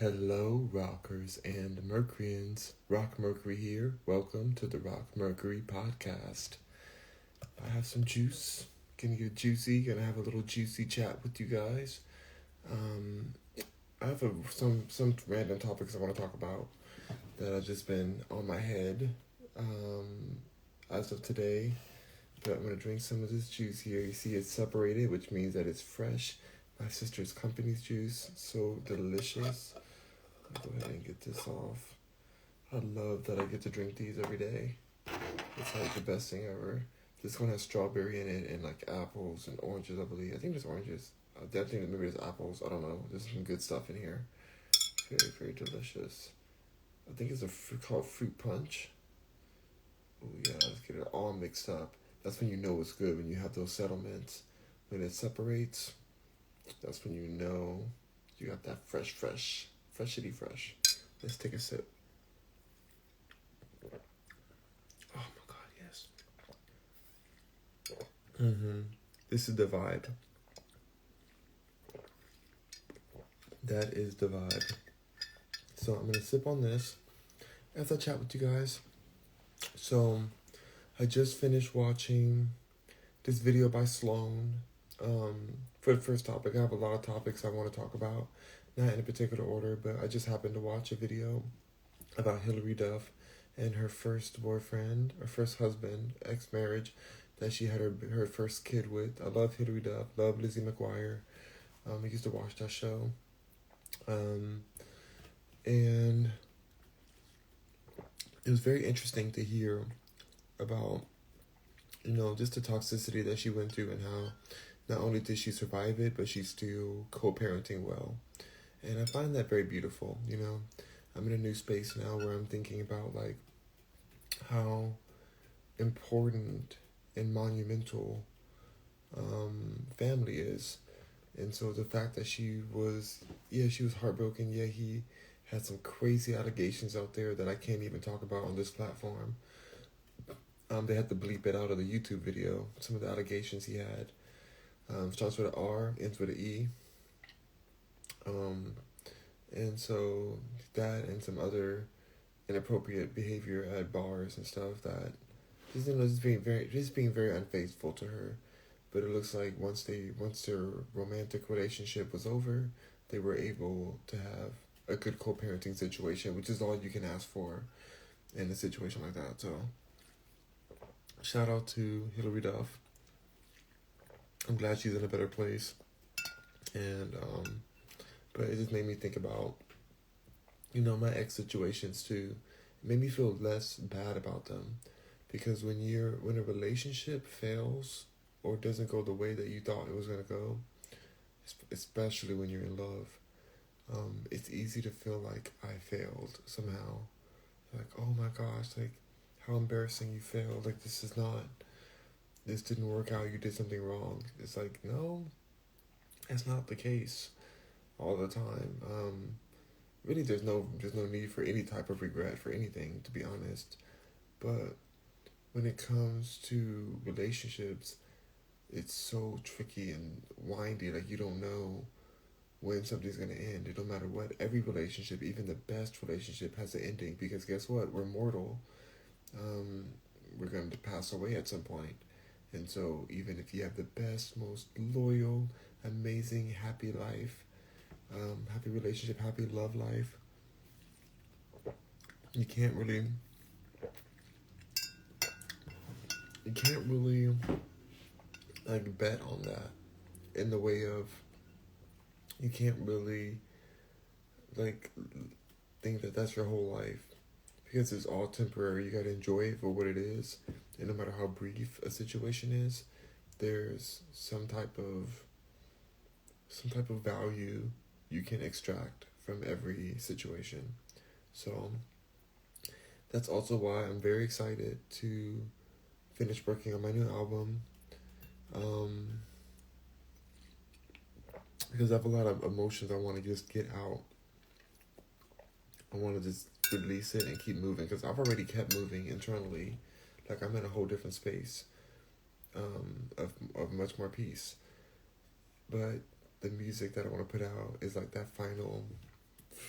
Hello, rockers and Mercuryans. Rock Mercury here. Welcome to the Rock Mercury podcast. I have some juice. Gonna get juicy. Gonna have a little juicy chat with you guys. Um, I have some random topics I want to talk about that have just been on my head as of today. But I'm gonna drink some of this juice here. You see, it's separated, which means that it's fresh. My sister's company's juice, so delicious. Go ahead and get this off. I love that I get to drink these every day. It's like the best thing ever. This one has strawberry in it and like apples and oranges, I believe. I think there's oranges. I definitely think maybe there's apples. I don't know. There's some good stuff in here. Very, very delicious. I think it's called fruit punch. Oh yeah, let's get it all mixed up. That's when you know it's good, when you have those settlements. When it separates, that's when you know you got that freshity fresh. Let's take a sip. Oh my god, yes. This is the vibe. That is the vibe. So I'm gonna sip on this as I chat with you guys. So I just finished watching this video by Sloan. For the first topic, I have a lot of topics I want to talk about, not in a particular order, but I just happened to watch a video about Hilary Duff and her first boyfriend, or first husband, ex-marriage, that she had her first kid with. I love Hilary Duff, love Lizzie McGuire. I used to watch that show. And it was very interesting to hear about, just the toxicity that she went through and how not only did she survive it, but she's still co-parenting well. And I find that very beautiful, I'm in a new space now where I'm thinking about, like, how important and monumental family is. And so the fact that she was heartbroken. Yeah, he had some crazy allegations out there that I can't even talk about on this platform. They had to bleep it out of the YouTube video, some of the allegations he had. Starts with an R, ends with an E. And so that and some other inappropriate behavior at bars and stuff that just being very unfaithful to her. But it looks like once their romantic relationship was over, they were able to have a good co-parenting situation, which is all you can ask for in a situation like that. So shout out to Hilary Duff. I'm glad she's in a better place. And but it just made me think about, my ex situations too. It made me feel less bad about them. Because when a relationship fails or doesn't go the way that you thought it was gonna go, especially when you're in love, it's easy to feel like I failed somehow. Like, oh my gosh, like, how embarrassing, you failed. Like, this didn't work out, you did something wrong. It's like, no, that's not the case all the time. Really, there's no need for any type of regret for anything, to be honest. But when it comes to relationships, it's so tricky and windy. Like, you don't know when something's going to end. No matter what, every relationship, even the best relationship, has an ending. Because guess what? We're mortal. We're going to pass away at some point. And so even if you have the best, most loyal, amazing, happy life, happy relationship, happy love life, you can't really like bet on that, in the way of, you can't really like think that that's your whole life, because it's all temporary. You gotta enjoy it for what it is, and no matter how brief a situation is, there's some type of value you can extract from every situation. So that's also why I'm very excited to finish working on my new album, because I have a lot of emotions I want to just get out. I want to just release it and keep moving, because I've already kept moving internally. Like, I'm in a whole different space of much more peace. But the music that I want to put out is like that final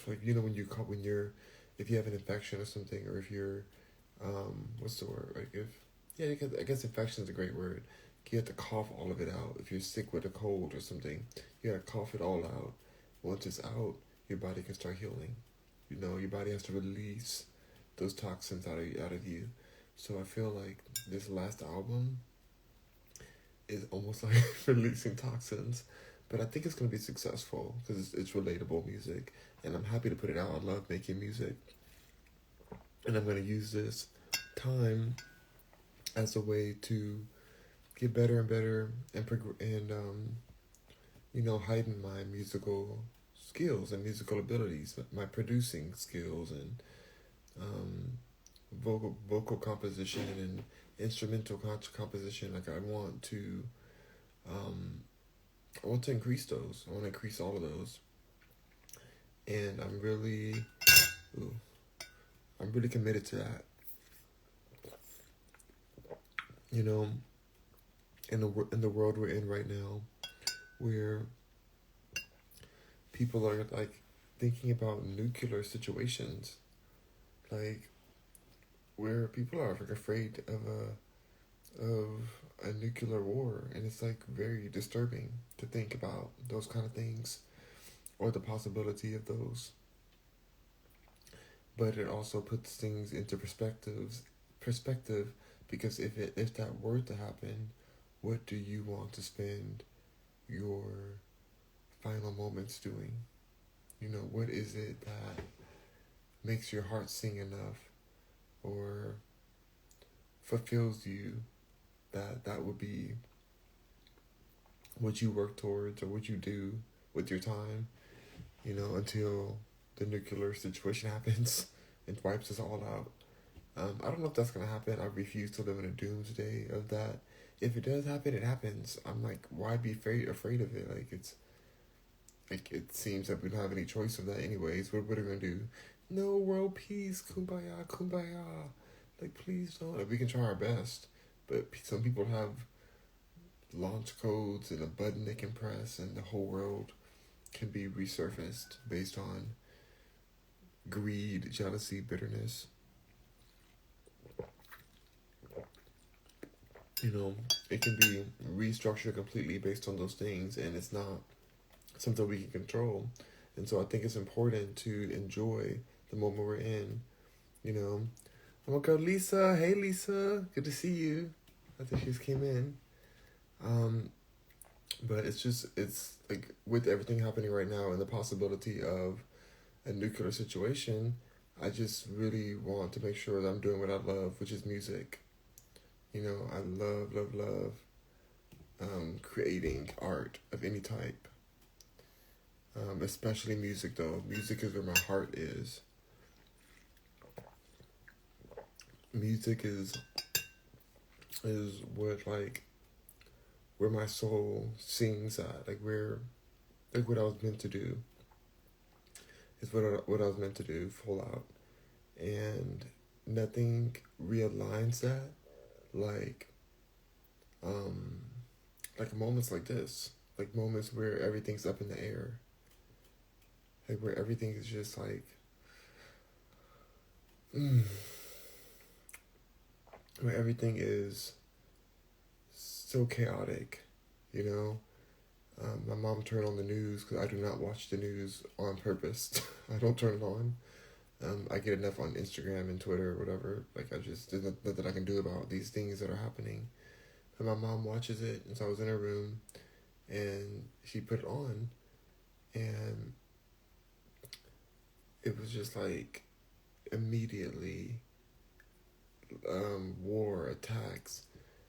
Like if you have an infection or something, or if you're, what's the word? Like if, yeah, I guess infection is a great word. You have to cough all of it out. If you're sick with a cold or something, you gotta cough it all out. Once it's out, your body can start healing. Your body has to release those toxins out of you. So I feel like this last album is almost like releasing toxins, but I think it's gonna be successful because it's relatable music, and I'm happy to put it out. I love making music, and I'm gonna use this time as a way to get better and better and heighten my musical skills and musical abilities, my producing skills and vocal composition and instrumental composition. Like I want to increase those. I want to increase all of those, and I'm really committed to that. In the world we're in right now, where people are like thinking about nuclear situations, like where people are like afraid of a nuclear war, and it's like very disturbing to think about those kind of things or the possibility of those. But it also puts things into perspective, because if that were to happen, what do you want to spend your final moments doing? What is it that makes your heart sing enough or fulfills you, that would be what you work towards or what you do with your time, until the nuclear situation happens and wipes us all out. I don't know if that's going to happen. I refuse to live in a doomsday of that. If it does happen, it happens. I'm like, why be afraid of it? It seems that we don't have any choice of that anyways. What are we going to do? No, world peace, kumbaya, kumbaya. Like, please don't. Like, we can try our best. But some people have launch codes and a button they can press, and the whole world can be resurfaced based on greed, jealousy, bitterness. It can be restructured completely based on those things, and it's not something we can control. And so I think it's important to enjoy the moment we're in. I'm gonna go Lisa. Hey Lisa, good to see you. I think she just came in. But it's like with everything happening right now and the possibility of a nuclear situation, I just really want to make sure that I'm doing what I love, which is music. I love creating art of any type. Especially music, though. Music is where my heart is. Music is what, like, where my soul sings at. Like what I was meant to do. Is what I was meant to do, full out. And nothing realigns that like moments like this. Like moments where everything's up in the air. Like where everything is just like where everything is so chaotic, My mom turned on the news because I do not watch the news on purpose. I don't turn it on. I get enough on Instagram and Twitter or whatever. Like, there's nothing I can do about these things that are happening. And my mom watches it, and so I was in her room, and she put it on, and it was just like, immediately, war, attacks,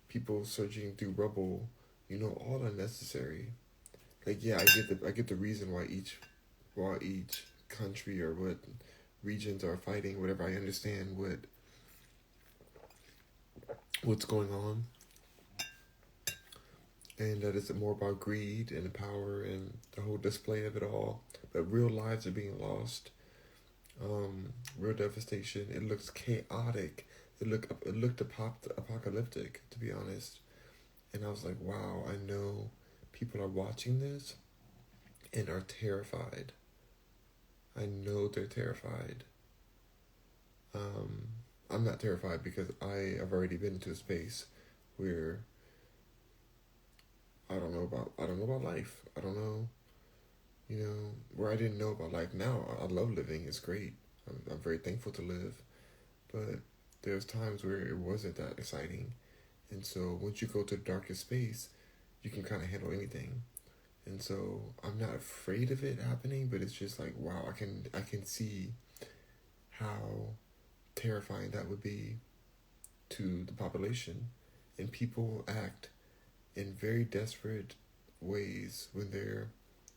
people searching through rubble, all unnecessary. Like, yeah, I get the reason why each country or what regions are fighting, whatever. I understand what's going on, and that it's more about greed and power and the whole display of it all. But real lives are being lost. Real devastation. It looks chaotic. It looked apocalyptic, to be honest. And I was like, wow, I know people are watching this and are terrified. I know they're terrified. Um, I'm not terrified because I have already been into a space where I don't know about life. I don't know, where I didn't know about life. Now I love living. It's great. I'm very thankful to live. But there's times where it wasn't that exciting. And so once you go to the darkest space, you can kind of handle anything. And so I'm not afraid of it happening, but it's just like, wow, I can see how terrifying that would be to the population. And people act in very desperate ways when they're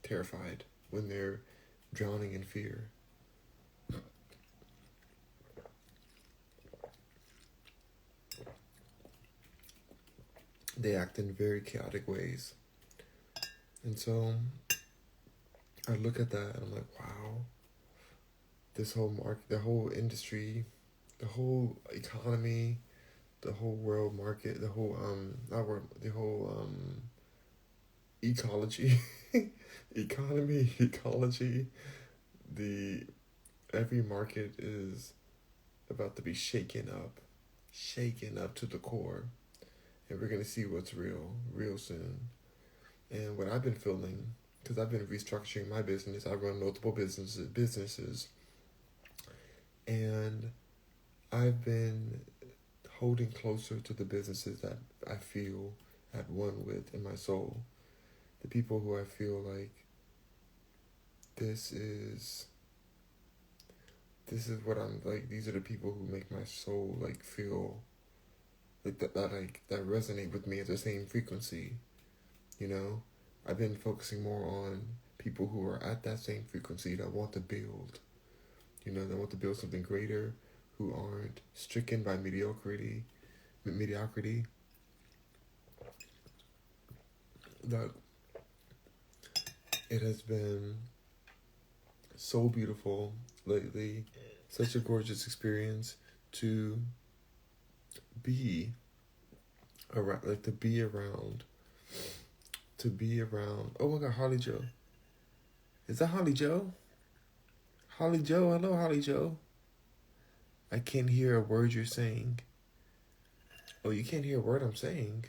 terrified, when they're drowning in fear. They act in very chaotic ways. And so I look at that and I'm like, wow, this whole market, the whole industry, the whole economy, the whole world market, the whole not world, the whole ecology, ecology, the every market is about to be shaken up to the core, and we're gonna see what's real soon. And what I've been feeling, because I've been restructuring my business, I run multiple businesses, and I've been holding closer to the businesses that I feel at one with in my soul. The people who I feel like this is what I'm like. These are the people who make my soul like feel like that resonate with me at the same frequency. You know, I've been focusing more on people who are at that same frequency that want to build. That want to build something greater, who aren't stricken by mediocrity. That it has been so beautiful lately, such a gorgeous experience to be around, like to be around. Oh my God, Holly Joe, is that Holly Joe? Holly Joe, hello, Holly Joe. I can't hear a word you're saying. Oh, you can't hear a word I'm saying.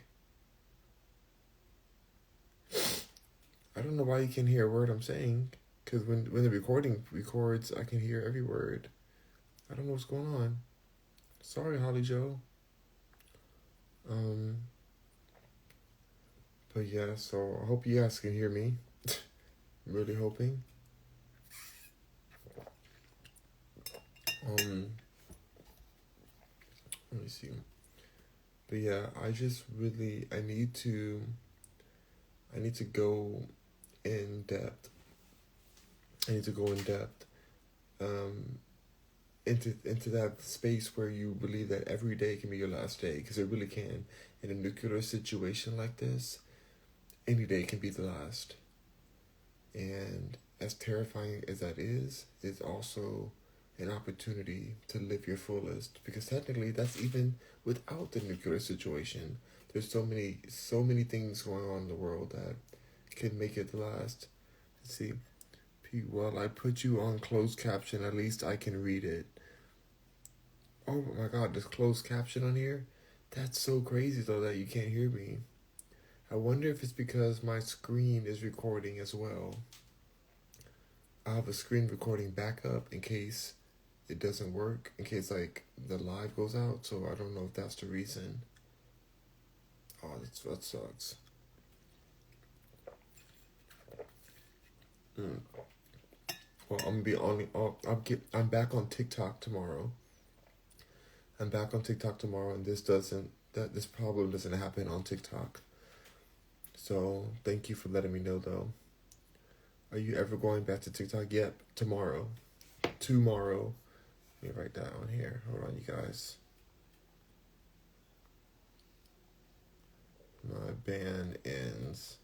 I don't know why you can't hear a word I'm saying. Because when the recording records, I can hear every word. I don't know what's going on. Sorry, Holly Joe. But yeah, so I hope you guys can hear me. I'm really hoping. Let me see. But yeah, I need to go in depth. I need to go in depth into that space where you believe that every day can be your last day, because it really can. In a nuclear situation like this, any day can be the last. And as terrifying as that is, it's also an opportunity to live your fullest, because technically that's even without the nuclear situation. There's so many things going on in the world that can make it the last. Let's see. Well, I put you on closed caption. At least I can read it. Oh my God, there's closed caption on here? That's so crazy though that you can't hear me. I wonder if it's because my screen is recording as well. I have a screen recording backup in case it doesn't work, in case like the live goes out, so I don't know if that's the reason. Oh, that sucks. Well, I'm gonna be on. I'm back on TikTok tomorrow. And this problem doesn't happen on TikTok. So thank you for letting me know, though. Are you ever going back to TikTok? Yep, tomorrow. Tomorrow. Let me write that on here. Hold on, you guys. My ban ends.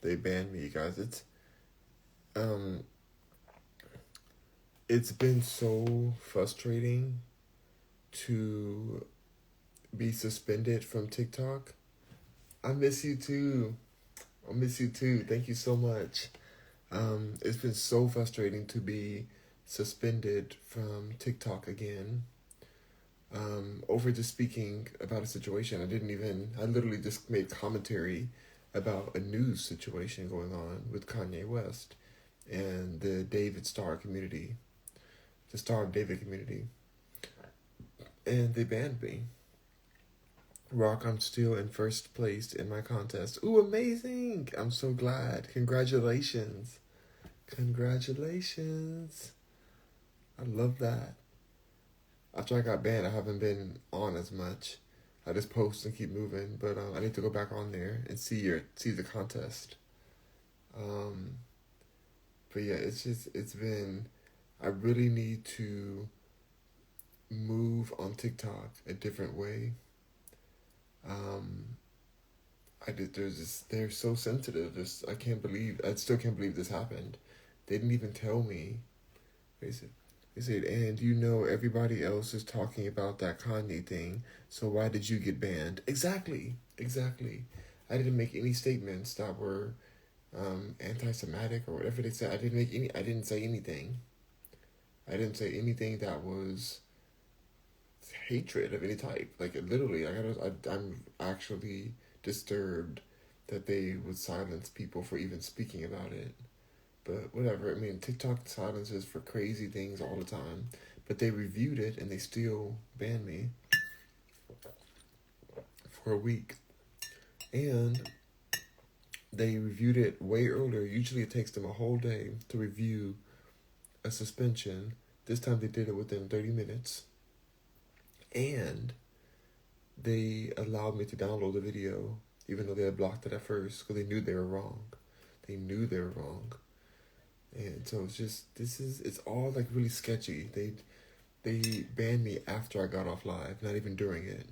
They banned me, you guys. It's been so frustrating to be suspended from TikTok. I miss you too. Thank you so much. It's been so frustrating to be suspended from TikTok again. Over just speaking about a situation. I literally just made commentary about a news situation going on with Kanye West and the David Starr community, the Star of David community. And they banned me. Rock, I'm still in first place in my contest. Ooh, amazing! I'm so glad. Congratulations. Congratulations. I love that. After I got banned, I haven't been on as much. I just post and keep moving, but I need to go back on there and see the contest. Um, but yeah, it's been. I really need to move on TikTok a different way. Um, they're so sensitive. I still can't believe this happened. They didn't even tell me. They said, and you know everybody else is talking about that Kanye thing, so why did you get banned? Exactly. I didn't make any statements that were anti-Semitic or whatever they said. I didn't say anything. I didn't say anything that was hatred of any type. Like literally, I'm actually disturbed that they would silence people for even speaking about it. But whatever. I mean, TikTok silences for crazy things all the time. But they reviewed it and they still banned me for a week. And they reviewed it way earlier. Usually it takes them a whole day to review a suspension. This time they did it within 30 minutes. And they allowed me to download the video, even though they had blocked it at first, because they knew they were wrong. And so it's all like really sketchy. They banned me after I got off live, not even during it.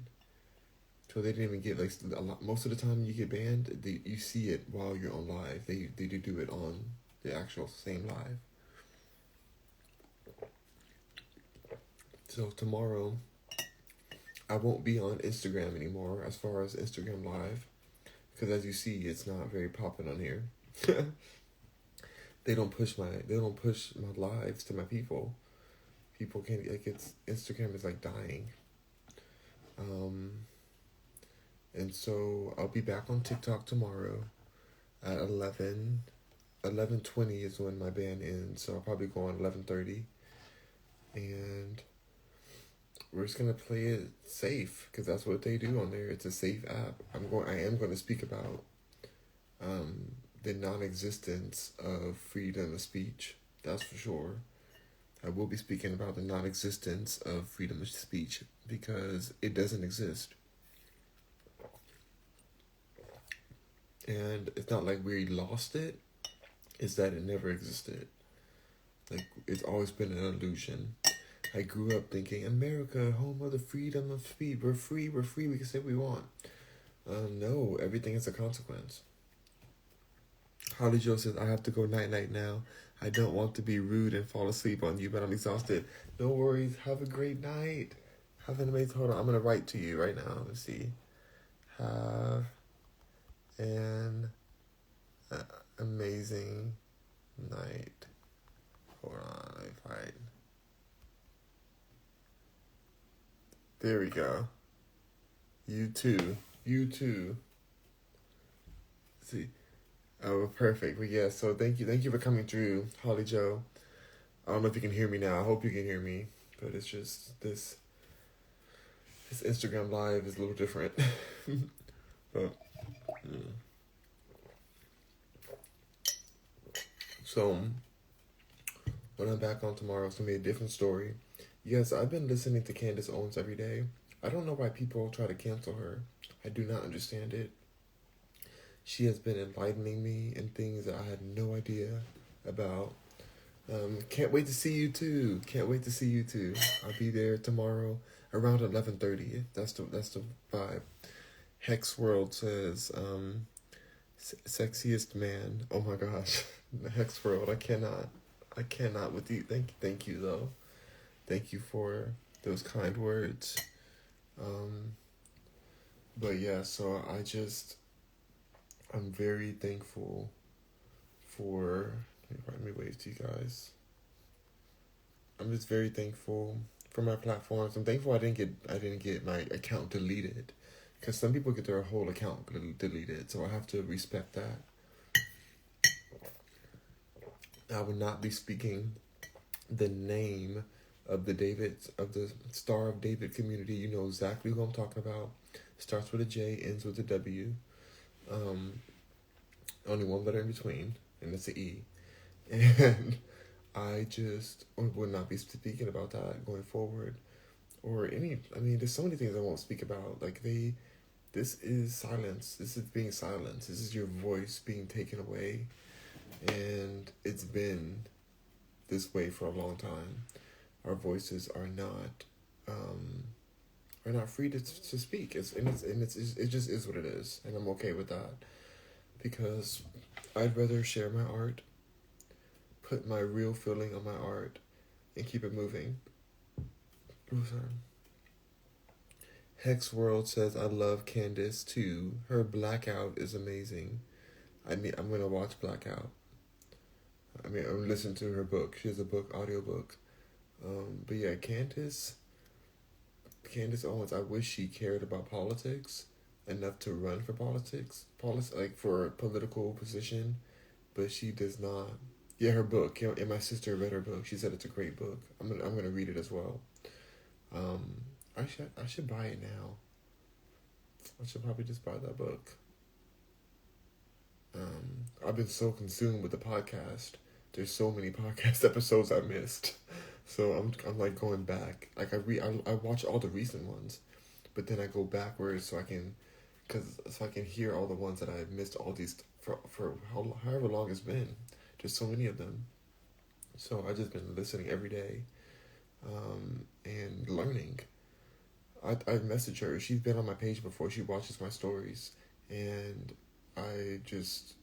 So they didn't even get like a lot. Most of the time you get banned, you see it while you're on live. They do it on the actual same live. So tomorrow, I won't be on Instagram anymore as far as Instagram live, because as you see, it's not very popping on here. They don't push my lives to my people. People can't Instagram is like dying. And so I'll be back on TikTok tomorrow at 11:20 is when my ban ends. So I'll probably go on 11:30, and we're just gonna play it safe because that's what they do on there. It's a safe app. I am going to speak about the non-existence of freedom of speech. That's for sure. I will be speaking about the non-existence of freedom of speech because it doesn't exist. And it's not like we lost it. It's that it never existed. Like, it's always been an illusion. I grew up thinking, America, home of the freedom of speech. We're free, we can say what we want. No, everything is a consequence. Holly Joe says, I have to go night-night now. I don't want to be rude and fall asleep on you, but I'm exhausted. No worries. Have a great night. Have an amazing... Hold on. I'm going to write to you right now. Let's see. Have an amazing night. Hold on. Let me find... There we go. You too. See. Oh, perfect. Well, yeah, so thank you for coming through, Holly Joe. I don't know if you can hear me now. I hope you can hear me, but it's just this Instagram live is a little different. But so when I'm back on tomorrow, it's gonna be a different story. Yes, I've been listening to Candace Owens every day. I don't know why people try to cancel her. I do not understand it. She has been enlightening me in things that I had no idea about. Can't wait to see you too. I'll be there tomorrow around 11:30. That's the vibe. Hex World says, sexiest man. Oh my gosh, Hex World. I cannot with you. Thank you though. Thank you for those kind words. But yeah, so I'm very thankful for Let me wave to you guys. I'm just very thankful for my platforms. I'm thankful I didn't get my account deleted, because some people get their whole account deleted. So I have to respect that. I will not be speaking the name of the Star of David community. You know exactly who I'm talking about. Starts with a J, ends with a W. Only one letter in between, and it's an E. And I just will not be speaking about that going forward. There's so many things I won't speak about. This is silence. This is being silenced. This is your voice being taken away. And it's been this way for a long time. Our voices are not free to speak. It just is what it is, and I'm okay with that, because I'd rather share my art, put my real feeling on my art, and keep it moving. Oh, sorry. Hex World says, I love Candace too. Her Blackout is amazing. I'm gonna watch Blackout. I'm listening to her book. She has a book, audiobook. But yeah, Candace Owens, I wish she cared about politics enough to run for for a political position, but she does not. Yeah, her book, and my sister read her book. She said it's a great book. I'm gonna read it as well. I should buy it now. I should probably just buy that book. I've been so consumed with the podcast. There's so many podcast episodes I missed. So I'm like going back. Like I watch all the recent ones, but then I go backwards so I can hear all the ones that I missed, all these for however long it's been. There's so many of them. So I've just been listening every day, and learning. I messaged her. She's been on my page before. She watches my stories, and I just,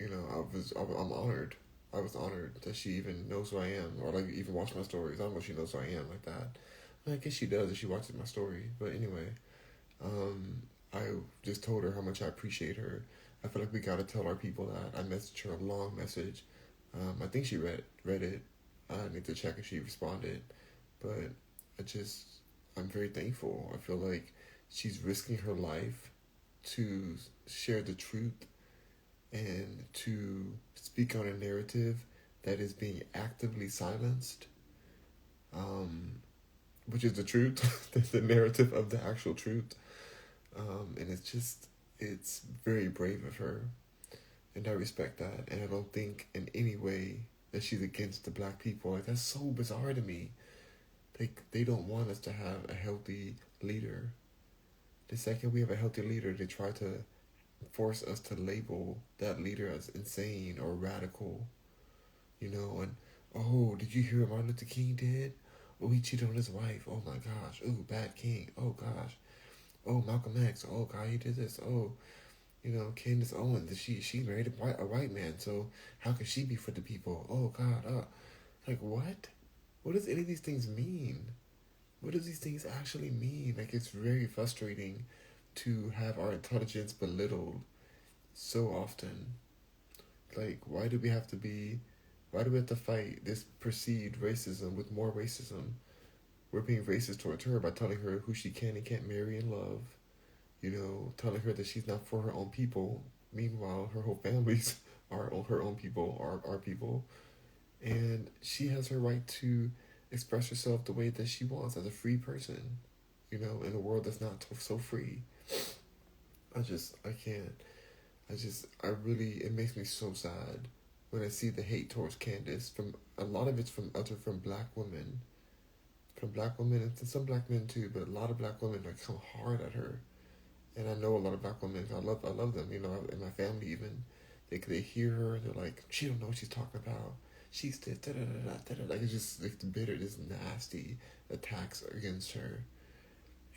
I'm honored. I was honored that she even knows who I am, or like even watch my stories. I don't know if she knows who I am like that. I guess she does if she watches my story. But anyway, I just told her how much I appreciate her. I feel like we gotta tell our people that. I messaged her a long message. I think she read it. I need to check if she responded, but I'm very thankful. I feel like she's risking her life to share the truth and to speak on a narrative that is being actively silenced, which is the truth, the narrative of the actual truth. And it's very brave of her, and I respect that. And I don't think in any way that she's against the black people. Like, that's so bizarre to me. They don't want us to have a healthy leader. The second we have a healthy leader, they try to force us to label that leader as insane or radical, and, oh, did you hear what Martin Luther King did? Oh, he cheated on his wife. Oh my gosh. Oh, bad king. Oh gosh. Oh, Malcolm X. Oh God, he did this. Oh, Candace Owens. She married a white man, so how can she be for the people? Oh God. Like, what? What does any of these things mean? What do these things actually mean? Like, it's very frustrating to have our intelligence belittled so often. Like, why do we have to fight this perceived racism with more racism? We're being racist towards her by telling her who she can and can't marry and love. Telling her that she's not for her own people. Meanwhile, her whole family's are her own people, are our people. And she has her right to express herself the way that she wants as a free person, in a world that's not so free. I can't. It makes me so sad when I see the hate towards Candace. A lot of it's from black women. From black women and some black men too, but a lot of black women come hard at her. And I know a lot of black women. I love them. In my family even, they hear her and they're like, she don't know what she's talking about. She's this, da da da da da. Like, it's just like the bitter, this nasty attacks against her.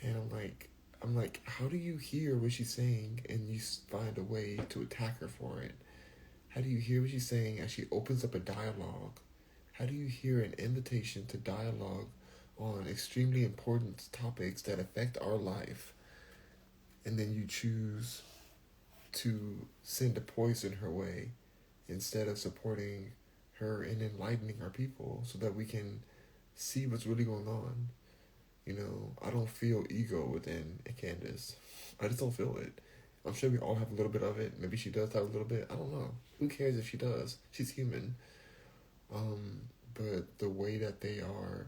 And I'm like, how do you hear what she's saying and you find a way to attack her for it? How do you hear what she's saying as she opens up a dialogue? How do you hear an invitation to dialogue on extremely important topics that affect our life, and then you choose to send a poison her way instead of supporting her and enlightening our people so that we can see what's really going on. You know, I don't feel ego within Candace. I just don't feel it. I'm sure we all have a little bit of it. Maybe she does have a little bit. I don't know. Who cares if she does? She's human. But the way that they are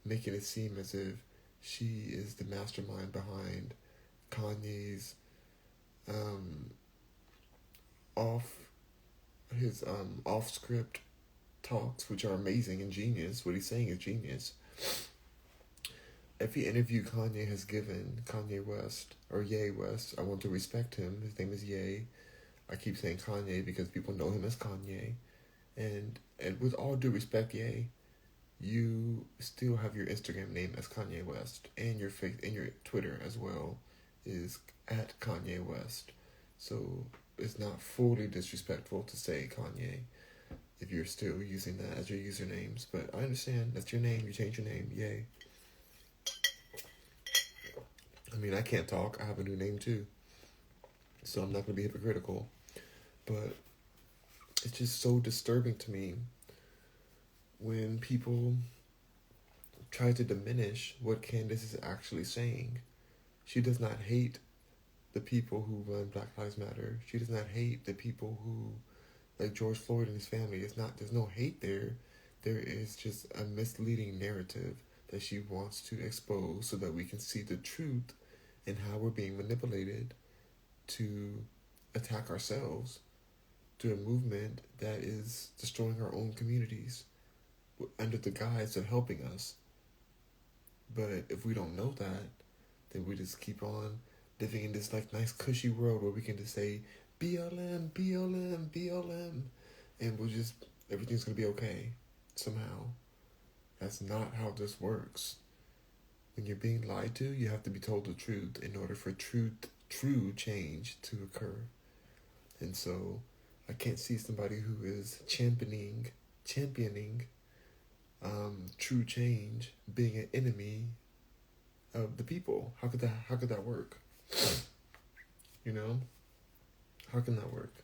making it seem as if she is the mastermind behind Kanye's off his off script talks, which are amazing and genius. What he's saying is genius. Every interview Kanye has given, Kanye West, or Ye West, I want to respect him. His name is Ye. I keep saying Kanye because people know him as Kanye. And with all due respect, Ye, you still have your Instagram name as Kanye West. And your Twitter as well is at Kanye West. So it's not fully disrespectful to say Kanye if you're still using that as your usernames. But I understand, that's your name, you change your name, yay. I mean, I can't talk. I have a new name too. So I'm not going to be hypocritical. But it's just so disturbing to me when people try to diminish what Candace is actually saying. She does not hate the people who run Black Lives Matter. She does not hate the people who, like George Floyd and his family. There's no hate there. There is just a misleading narrative that she wants to expose so that we can see the truth and how we're being manipulated to attack ourselves through a movement that is destroying our own communities under the guise of helping us. But if we don't know that, then we just keep on living in this like nice cushy world where we can just say BLM, BLM, BLM, and everything's gonna be okay somehow. That's not how this works. When you're being lied to, you have to be told the truth in order for true change to occur. And so I can't see somebody who is championing true change being an enemy of the people. How could that work? You know? How can that work?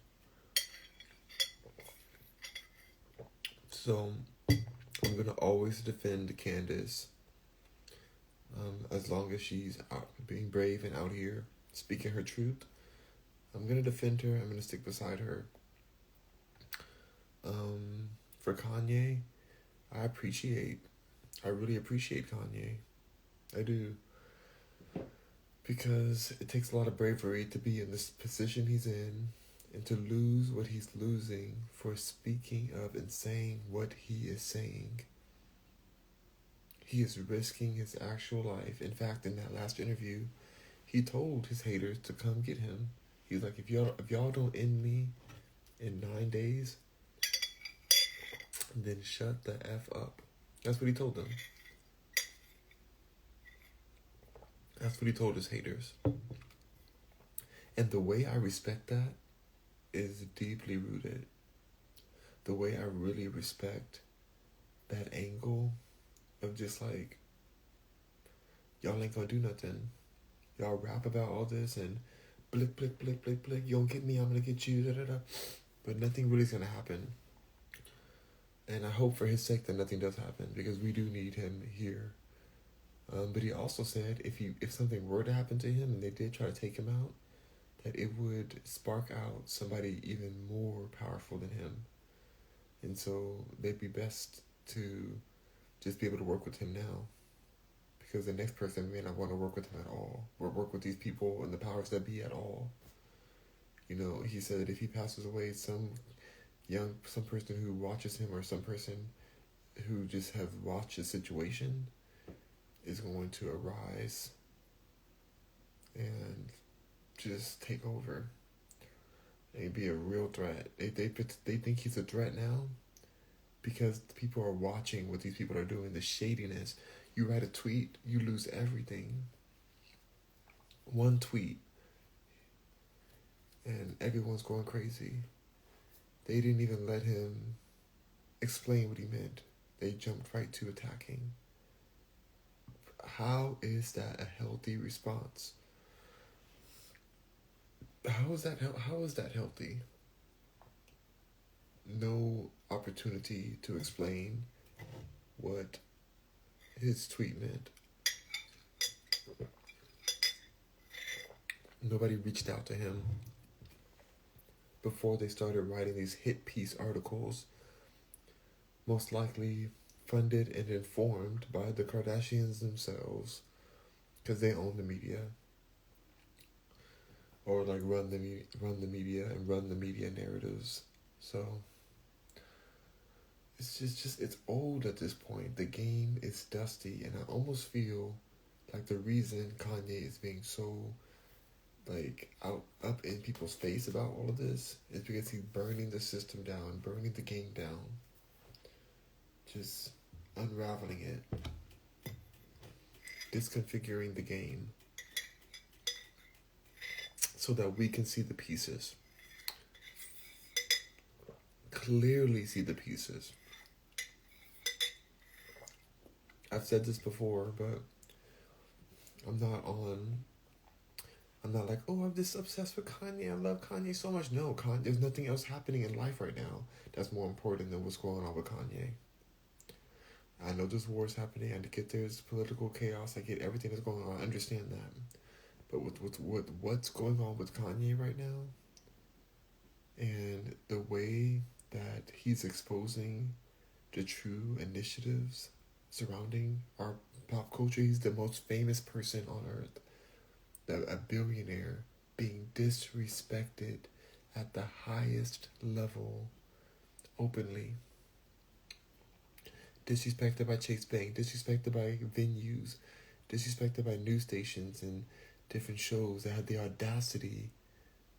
So I'm gonna always defend Candace. As long as she's out being brave and out here speaking her truth, I'm gonna defend her. I'm gonna stick beside her. For Kanye, I really appreciate Kanye. I do. Because it takes a lot of bravery to be in this position he's in and to lose what he's losing for speaking of and saying what he is saying. He is risking his actual life. In fact, in that last interview, he told his haters to come get him. He's like, if y'all don't end me in 9 days, then shut the F up. That's what he told them. That's what he told his haters. And the way I respect that is deeply rooted. The way I really respect that angle of just like, y'all ain't gonna do nothing. Y'all rap about all this and blick, blick, blick, blick, blick. You don't get me, I'm gonna get you, da da da. But nothing really is gonna happen. And I hope for his sake that nothing does happen because we do need him here. But he also said if something were to happen to him and they did try to take him out, that it would spark out somebody even more powerful than him. And so they'd be best to just be able to work with him now. Because the next person may not want to work with him at all. Or work with these people and the powers that be at all. You know, he said that if he passes away, some person who watches him or some person who just have watched the situation is going to arise and just take over and be a real threat. They think he's a threat now because people are watching what these people are doing, the shadiness. You write a tweet, you lose everything. One tweet, and everyone's going crazy. They didn't even let him explain what he meant. They jumped right to attacking. How is that a healthy response? How is that healthy? no opportunity to explain what his tweet meant. Nobody reached out to him before they started writing these hit piece articles, most likely funded and informed by the Kardashians themselves, because they own the media, or like run the media and run the media narratives. So it's old at this point. The game is dusty, and I almost feel like the reason Kanye is being so like up in people's face about all of this is because he's burning the system down, burning the game down, just unraveling it, disconfiguring the game so that we can see the pieces, clearly see the pieces. I've said this before, but I'm not like, oh, I'm just obsessed with Kanye. I love Kanye so much. No, there's nothing else happening in life right now that's more important than what's going on with Kanye. I know there's wars happening. I get there's political chaos. I get everything that's going on. I understand that. But with what's going on with Kanye right now, and the way that he's exposing the true initiatives surrounding our pop culture, he's the most famous person on earth. A billionaire being disrespected at the highest level openly. Disrespected by Chase Bank, disrespected by venues, disrespected by news stations and different shows that had the audacity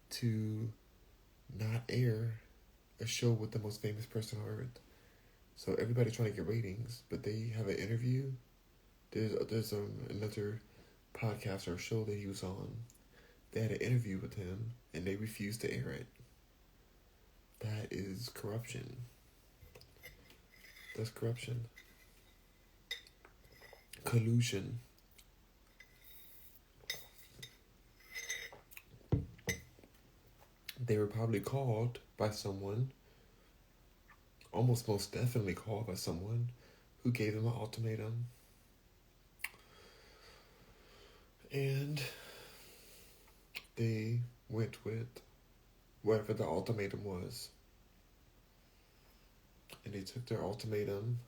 to not air a show with the most famous person on earth. So everybody's trying to get ratings, but they have an interview. There's another podcast or show that he was on. They had an interview with him, and they refused to air it. That is corruption. That's corruption. Collusion. They were probably called by someone, almost most definitely called by someone, who gave them an ultimatum. And they went with whatever the ultimatum was. And they took their ultimatum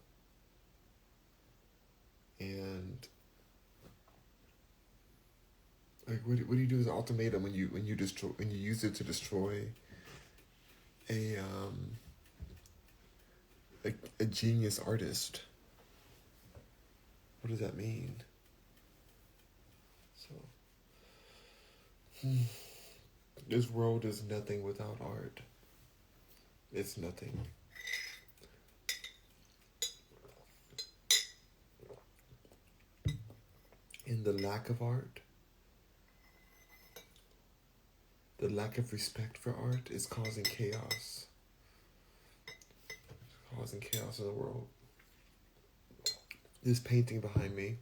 and like what do you do with an ultimatum when you use it to destroy a genius artist? What does that mean? So this world is nothing without art. It's nothing. And the lack of art, the lack of respect for art is causing chaos. It's causing chaos in the world. This painting behind me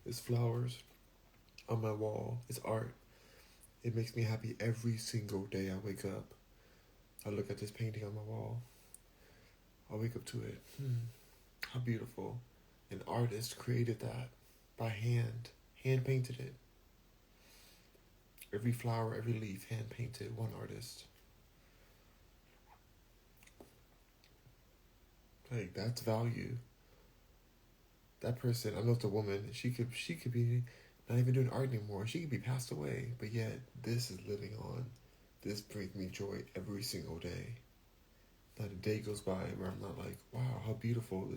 is flowers on my wall. It's art. It makes me happy every single day I wake up. I look at this painting on my wall. I wake up to it. How beautiful. An artist created that by hand. Hand painted it. Every flower, every leaf, hand painted. One artist. Like, that's value. That person, I know it's a woman. She could be not even doing art anymore. She could be passed away. But yet, this is living on. This brings me joy every single day. Not a day goes by where I'm not like, wow, how beautiful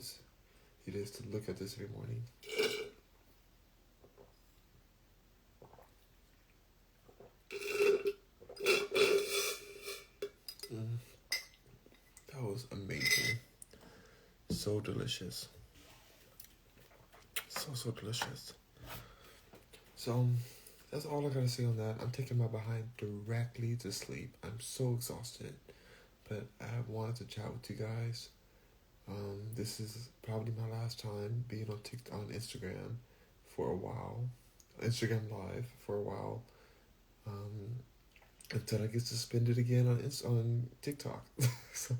it is to look at this every morning. That was amazing. So delicious. So delicious. So that's all I gotta say on that. I'm taking my behind directly to sleep. I'm so exhausted. But I wanted to chat with you guys. This is probably my last time being on Instagram for a while. Instagram Live for a while. until I get suspended again on TikTok. So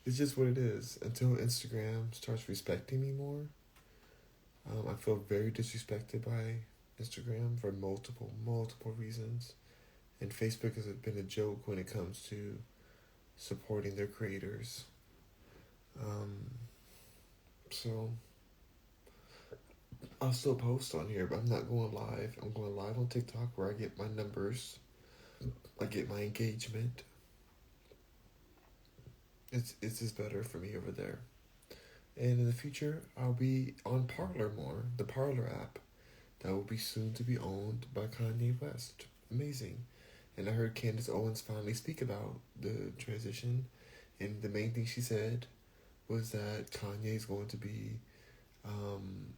it's just what it is. Until Instagram starts respecting me more, I feel very disrespected by Instagram for multiple reasons. And Facebook has been a joke when it comes to supporting their creators. Um, so I'll still post on here, but I'm not going live. I'm going live on TikTok where I get my numbers, I get my engagement. It's just better for me over there. And in the future, I'll be on Parlor more, the Parlor app that will be soon to be owned by Kanye West. Amazing. And I heard Candace Owens finally speak about the transition, and the main thing she said was that Kanye is going to be um,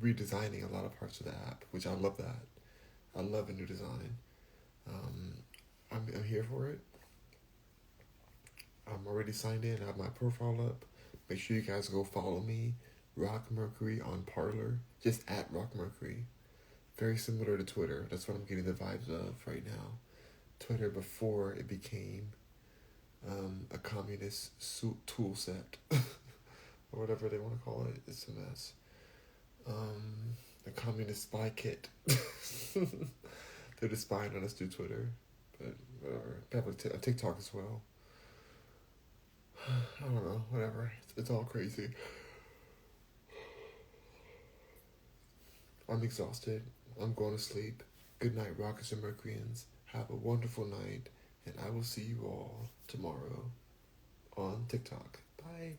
redesigning a lot of parts of the app, which I love that. I love a new design. Um, I'm here for it. I'm already signed in. I have my profile up. Make sure you guys go follow me, Rock Mercury on Parlor. Just at Rock Mercury. Very similar to Twitter. That's what I'm getting the vibes of right now. Twitter before it became a communist tool set, or whatever they want to call it. It's a mess. A communist spy kit. They're just spying on us through Twitter, but whatever. They have a TikTok as well. I don't know. Whatever. It's all crazy. I'm exhausted. I'm going to sleep. Good night, Rockets and Mercuryans. Have a wonderful night, and I will see you all tomorrow on TikTok. Bye.